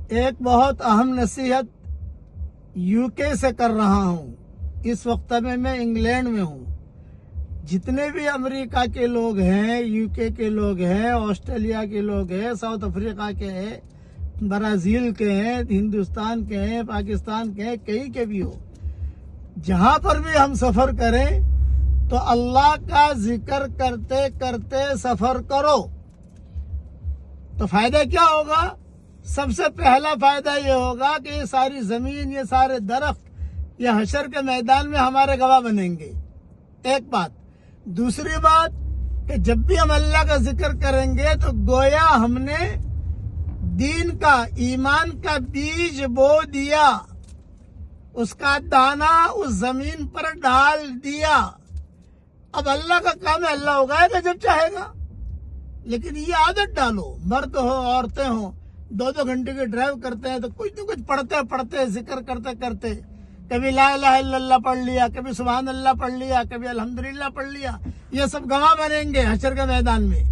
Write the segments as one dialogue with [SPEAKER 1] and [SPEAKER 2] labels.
[SPEAKER 1] ایک بہت اہم نصیحت UK سے کر رہا ہوں. اس وقت میں انگلینڈ میں ہوں. جتنے بھی امریکہ کے لوگ ہیں، UK کے لوگ ہیں، آسٹریلیا کے لوگ ہیں، ساؤتھ افریقہ کے ہیں، برازیل کے ہیں، ہندوستان کے ہیں، پاکستان کے ہیں، کہیں کے بھی ہو، جہاں پر بھی ہم سفر کریں تو اللہ کا ذکر کرتے کرتے سفر کرو. تو فائدہ کیا ہوگا؟ سب سے پہلا فائدہ یہ ہوگا کہ یہ ساری زمین، یہ سارے درخت، یہ حشر کے میدان میں ہمارے گواہ بنیں گے. ایک بات. دوسری بات کہ جب بھی ہم اللہ کا ذکر کریں گے تو گویا ہم نے دین کا، ایمان کا بیج بو دیا، اس کا دانہ اس زمین پر ڈال دیا. اب اللہ کا کام ہے، اللہ اگائے گا جب چاہے گا. لیکن یہ عادت ڈالو، مرد ہو عورتیں ہوں، 2 گھنٹے کی ڈرائیو کرتے ہیں تو کچھ نہ کچھ پڑھتے ذکر کرتے کبھی لا الہ الا اللہ پڑھ لیا، کبھی سبحان اللہ پڑھ لیا، کبھی الحمدللہ پڑھ لیا. یہ سب گواہ بنیں گے حشر کے میدان میں.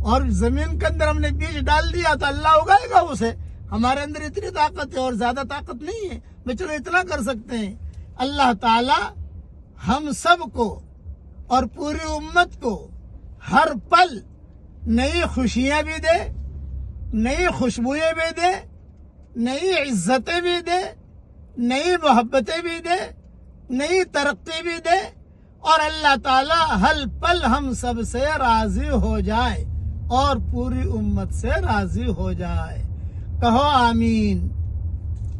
[SPEAKER 1] اور زمین کے اندر ہم نے بیج ڈال دیا تو اللہ اگائے گا اسے. ہمارے اندر اتنی طاقت ہے اور زیادہ طاقت نہیں ہے، میں چلو اتنا کر سکتے ہیں. اللہ تعالی ہم سب کو اور پوری امت کو ہر پل نئی خوشیاں بھی دے، نئی خوشبوئیں بھی دے، نئی عزتیں بھی دے، نئی محبتیں بھی دے، نئی ترقی بھی دے، اور اللہ تعالی ہر پل ہم سب سے راضی ہو جائے اور پوری امت سے راضی ہو جائے. کہو آمین.